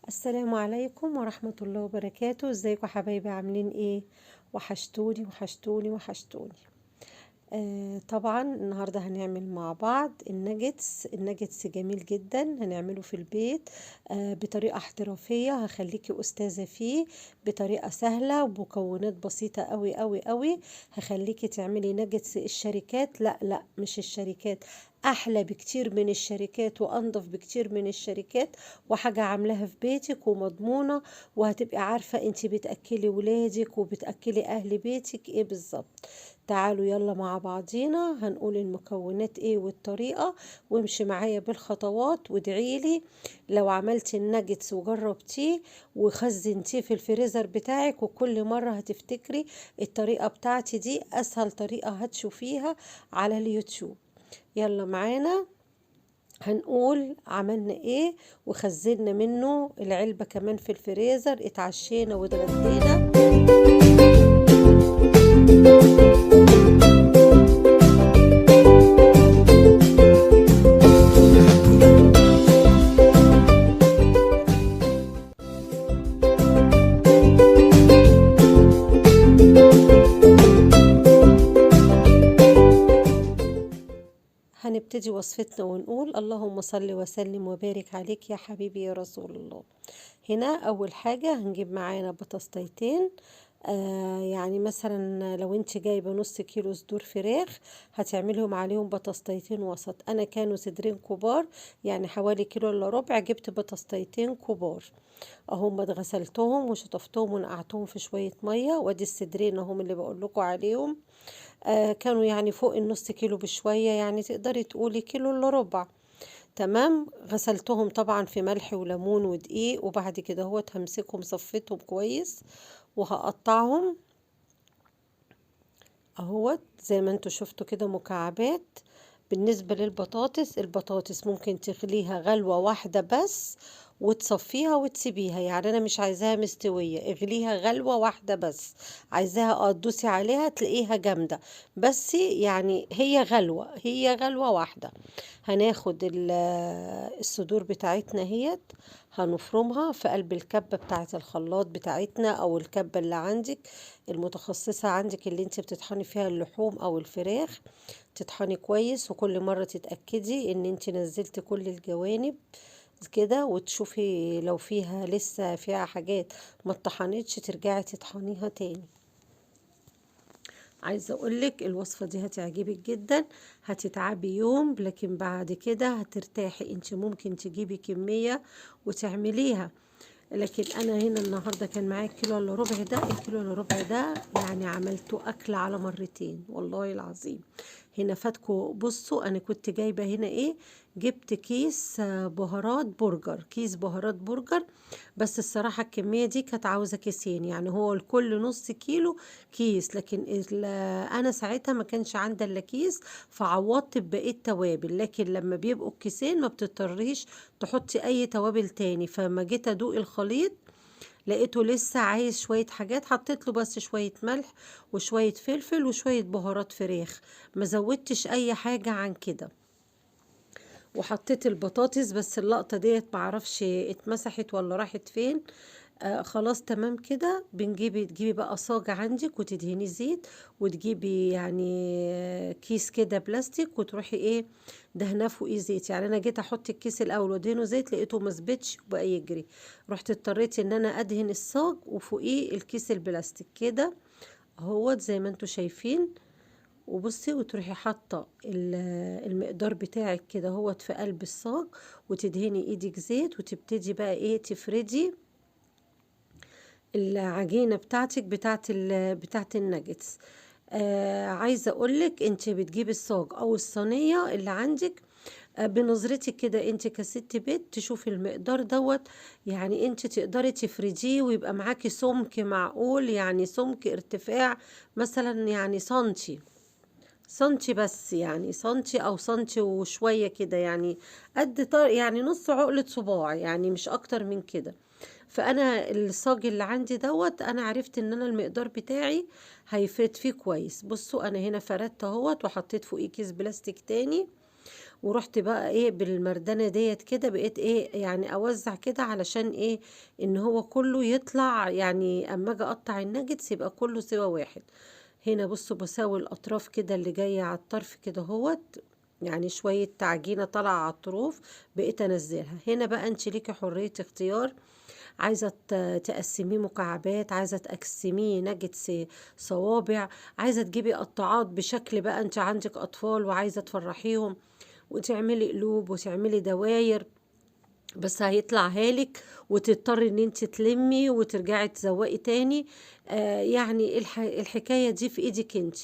السلام عليكم ورحمة الله وبركاته. ازيكم حبايبي؟ عاملين ايه؟ وحشتوني وحشتوني وحشتوني. طبعا النهاردة هنعمل مع بعض الناجتس جميل جدا، هنعمله في البيت بطريقة احترافية، هخليكي أستاذة فيه بطريقة سهلة ومكونات بسيطة قوي قوي قوي. هخليكي تعملي ناجتس الشركات، لا لا مش الشركات، احلى بكتير من الشركات وانضف بكتير من الشركات، وحاجة عاملاها في بيتك ومضمونة، وهتبقي عارفة انتي بتأكلي ولادك وبتأكلي اهل بيتك ايه بالظبط. تعالوا يلا مع بعضينا هنقول المكونات ايه والطريقة، وامشي معايا بالخطوات وادعيلي لو عملتي الناجتس وجربتيه وخزنتيه في الفريزر بتاعك، وكل مرة هتفتكري الطريقة بتاعتي دي اسهل طريقة هتشوفيها على اليوتيوب. يلا معانا هنقول عملنا ايه وخزنا منه العلبة كمان في الفريزر، اتعشينا واتغدينا. هنبتدي وصفتنا ونقول اللهم صل وسلم وبارك عليك يا حبيبي يا رسول الله. هنا اول حاجة هنجيب معانا بطاطستين، يعني مثلا لو انت جايبه نص كيلو صدور فراخ هتعملهم عليهم بطاطستين وسط. انا كانوا صدرين كبار يعني حوالي كيلو الا ربع، جبت بطاطستين كبار اهم، اتغسلتهم وشطفتهم ونقعتهم في شويه ميه، وادي الصدرين اهم اللي بقول لكم عليهم. كانوا يعني فوق النص كيلو بشويه، يعني تقدري تقولي كيلو الا ربع. تمام، غسلتهم طبعا في ملح وليمون ودقيق، وبعد كده هو همسكهم صفيتهم كويس وهقطعهم اهوت زي ما انتوا شفتوا كده مكعبات. بالنسبة للبطاطس، البطاطس ممكن تغليها غلوة واحدة بس وتصفيها وتسيبيها، يعني انا مش عايزاها مستوية، اغليها غلوة واحدة بس. عايزاها تدوسي عليها تلاقيها جامدة، بس يعني هي غلوة واحدة. هناخد الصدور بتاعتنا هيت، هنفرمها في قلب الكبة بتاعة الخلاط بتاعتنا او الكبة اللي عندك المتخصصة عندك، اللي انت بتطحني فيها اللحوم او الفراخ. تطحني كويس وكل مرة تتأكدي ان انت نزلتي كل الجوانب كده، وتشوفي لو فيها لسه فيها حاجات ما اتطحنتش ترجعي تطحنيها تاني. عايزة اقولك الوصفة دي هتعجبك جدا، هتتعبي يوم لكن بعد كده هترتاحي. انت ممكن تجيبي كمية وتعمليها، لكن انا هنا النهارده كان معايا كيلو الا ربع، ده الكيلو الا ربع ده يعني عملته اكل على مرتين والله العظيم. هنا فاتكو بصوا انا كنت جايبه هنا ايه، جبت كيس بهارات برجر، كيس بهارات برجر. بس الصراحه الكميه دي كانت عاوزه كيسين، يعني هو الكل نص كيلو كيس، لكن انا ساعتها ما كانش عندي الا كيس، فعوضت ببقيه توابل. لكن لما بيبقوا الكيسين ما بتضطريش تحطي اي توابل تاني. فما جيت ادوق الخليط لقيته لسه عايز شوية حاجات، حطيت له بس شوية ملح وشوية فلفل وشوية بهارات فراخ، ما زودتش اي حاجة عن كده. وحطيت البطاطس، بس اللقطة ديت معرفش اتمسحت ولا راحت فين. خلاص تمام كده. تجيبي بقى صاج عندك وتدهني زيت، وتجيبي يعني كيس كده بلاستيك وتروحي ايه دهناه فوقيه زيت. يعني انا جيت احط الكيس الاول وادهنه زيت لقيته مسبتش وبقى يجري، رحت اضطريت ان انا ادهن الصاج وفوقيه الكيس البلاستيك كده اهوت زي ما انتوا شايفين. وبصي وتروحي حاطه المقدار بتاعك كده هوت في قلب الصاج، وتدهني ايدك زيت، وتبتدي بقى ايه تفردي العجينه بتاعتك بتاعت الناجتس. عايزه اقولك انت بتجيبي الصاج او الصينيه اللي عندك، بنظرتك كده انت كست بيت تشوفي المقدار دوت، يعني انت تقدري تفرديه ويبقى معاكي سمك معقول، يعني سمك ارتفاع مثلا يعني سنتي بس، يعني سنتي او سنتي وشوية كده، يعني قد يعني نص عقلة صباع، يعني مش اكتر من كده. فانا الصاج اللي عندي دوت انا عرفت ان انا المقدار بتاعي هيفرد فيه كويس. بصوا انا هنا فردت اهوت وحطيت فوقيه كيس بلاستيك تاني، ورحت بقى ايه بالمردانة ديت كده، بقيت ايه يعني اوزع كده علشان ايه ان هو كله يطلع، يعني اما اجي اقطع الناجتس يبقى كله سوا واحد. هنا بصوا بساوي الاطراف كده اللي جاية على الطرف كده هوت، يعني شوية تعجينة طالعة على الطروف بقيت انزلها. هنا بقى انت ليكي حرية اختيار، عايزة تقسميه مكعبات، عايزة تقسميه ناجتس صوابع، عايزة تجيبي قطاعات بشكل بقى انت عندك اطفال وعايزة تفرحيهم وتعملي قلوب وتعملي دواير، بس هيطلع هالك وتضطري ان انت تلمي وترجعي تزوقي تاني. يعني الحكاية دي في ايدك انت.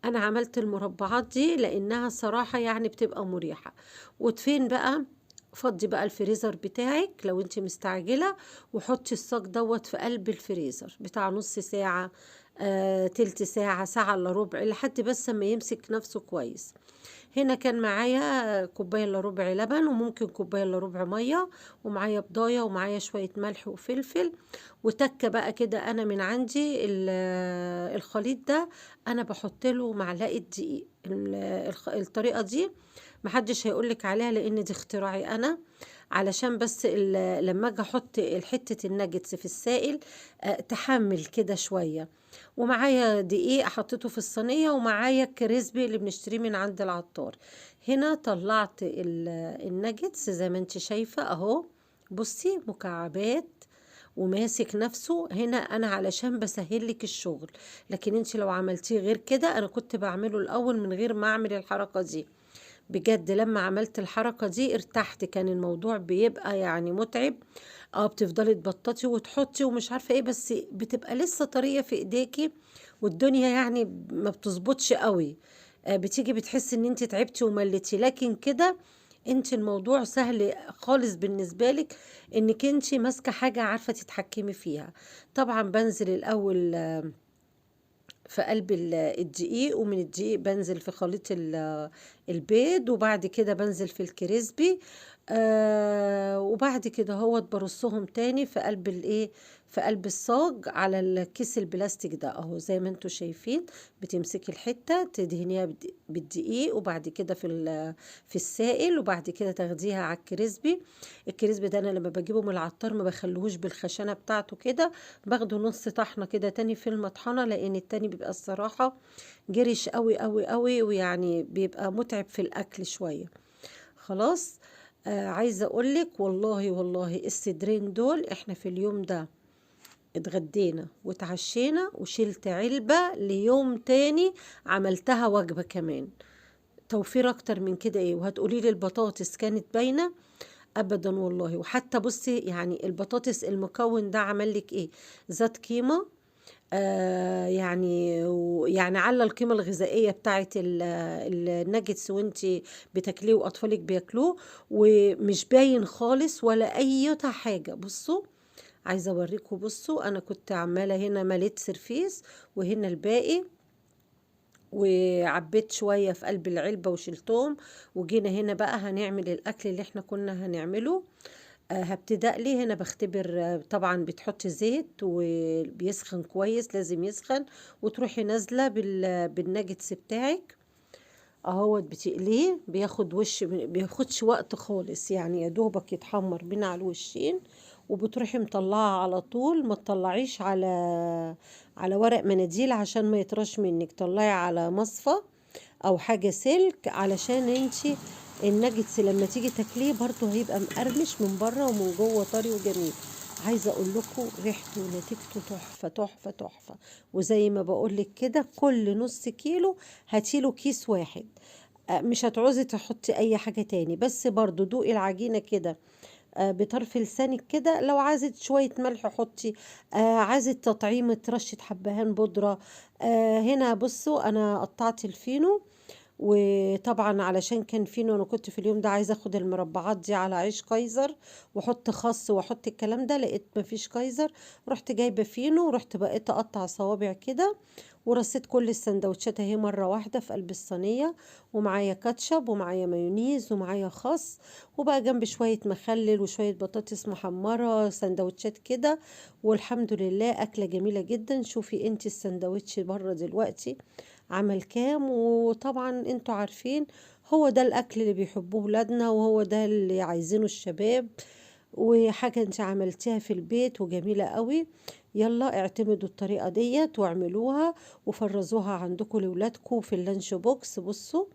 انا عملت المربعات دي لانها صراحة يعني بتبقى مريحة. وفين بقى فضي بقى الفريزر بتاعك لو انت مستعجلة، وحطي الصاج دوت في قلب الفريزر بتاع نص ساعة، تلت ساعة، ساعة الا ربع، لحد بس ما يمسك نفسه كويس. هنا كان معايا كوباية الا ربع لبن، وممكن كوباية الا ربع مية، ومعايا بضاية، ومعايا شوية ملح وفلفل وتكة بقى كده. انا من عندي الخليط ده انا بحط له معلقة دقيق. الطريقة دي محدش هيقولك عليها لان دي اختراعي انا، علشان بس لما اجي احط حتة الناجتس في السائل تحمل كده شوية. ومعايا دقيق حطيته في الصينية، ومعايا الكريسبي اللي بنشتريه من عند العطار. هنا طلعت الناجتس زي ما انت شايفة اهو، بصي مكعبات وماسك نفسه. هنا انا علشان بسهل لك الشغل، لكن انت لو عملتيه غير كده، انا كنت بعمله الاول من غير ما اعمل الحركة دي. بجد لما عملت الحركة دي ارتحت، كان الموضوع بيبقى يعني متعب. بتفضلي تبططي وتحطي ومش عارفة ايه، بس بتبقى لسه طرية في ايديكي، والدنيا يعني ما بتظبطش قوي. بتيجي بتحسي ان انت تعبتي وملتي، لكن كده انت الموضوع سهل خالص بالنسبة لك، انك انت ماسكة حاجة عارفة تتحكمي فيها. طبعا بنزل الاول في قلب الدقيق، ومن الدقيق بنزل في خليط البيض، وبعد كده بنزل في الكريسبي. وبعد كده هو برصهم تاني في قلب الايه، في قلب الصاج على الكيس البلاستيك ده اهو زي ما انتوا شايفين. بتمسكي الحتة تدهنيها بالدقيق، وبعد كده في السائل، وبعد كده تاخديها على الكريسبي. الكريسبي ده انا لما بجيبه من العطار ما بخلوهوش بالخشنة بتاعته كده، باخده نص طحنة كده تاني في المطحنة، لان التاني بيبقى الصراحة جرش قوي قوي قوي، ويعني بيبقى متعب في الاكل شوية. خلاص. عايزة اقولك والله والله الصدرين دول احنا في اليوم ده اتغدينا وتعشينا، وشلت علبة ليوم تاني عملتها وجبة كمان. توفير اكتر من كده ايه؟ وهتقولي لي البطاطس كانت باينة؟ ابدا والله. وحتى بصي يعني البطاطس المكون ده عمل لك ايه؟ ذات قيمة. يعني على القيمة الغذائية بتاعت الناجتس وانتي بتاكليه واطفالك بياكلوه، ومش باين خالص ولا اي حاجة. بصوا، عايزة اوريكم. بصوا انا كنت عمالة هنا مليت سرفيس، وهنا الباقي، وعبيت شوية في قلب العلبة وشلتهم. وجينا هنا بقى هنعمل الأكل اللي احنا كنا هنعمله. هبتدأ لي هنا بختبر. طبعا بتحطي زيت وبيسخن كويس، لازم يسخن، وتروحي نازلة بالناجتس بتاعك اهوت بتقليه. بياخد وش، بياخدش وقت خالص، يعني يا دوبك يتحمر بين على الوشين، وبتروحي مطلعه على طول. ما تطلعيش على ورق مناديل عشان ما يطرش منك، طلعي على مصفى او حاجه سلك، علشان انتي الناجتس لما تيجي تاكليه برضو هيبقى مقرمش من بره ومن جوه طري وجميل. عايزه اقول لكم ريحته ونتيجته تحفه تحفه تحفه. وزي ما بقول لك كده، كل نص كيلو هاتيله كيس واحد. مش هتعوزي تحطي اي حاجه تاني، بس برضو دوقي العجينه كده بطرف لسانك كده. لو عايزة شوية ملح حطي، عايزة تطعيمة رشة حبهان بودرة. هنا بصوا أنا قطعت الفينو، وطبعا علشان كان فينو انا كنت في اليوم ده عايزه اخد المربعات دي على عيش كايزر، واحط خس واحط الكلام ده، لقيت مفيش كايزر. رحت جايبه فينو، ورحت بقيت اقطع صوابع كده، ورصيت كل السندوتشات اهي مره واحده في قلب الصينيه. ومعايا كاتشب، ومعايا مايونيز، ومعايا خس، وبقى جنب شويه مخلل وشويه بطاطس محمره، سندوتشات كده. والحمد لله اكله جميله جدا. شوفي انت السندوتش بره دلوقتي عمل كام، وطبعا انتوا عارفين هو ده الاكل اللي بيحبوه ولادنا، وهو ده اللي عايزينه الشباب، وحاجة انت عملتيها في البيت وجميلة قوي. يلا اعتمدوا الطريقة ديت واعملوها وفرزوها عندكم لولادكم في اللانش بوكس. بصوا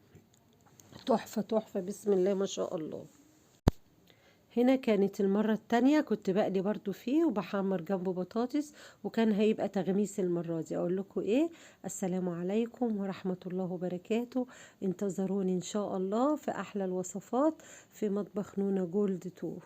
تحفة تحفة، بسم الله ما شاء الله. هنا كانت المرة التانية كنت بقلي برضو فيه وبحمر جنبه بطاطس، وكان هيبقى تغميس المرة دي. اقول لكم ايه، السلام عليكم ورحمة الله وبركاته. انتظروني ان شاء الله في احلى الوصفات في مطبخ نونا جولد 2.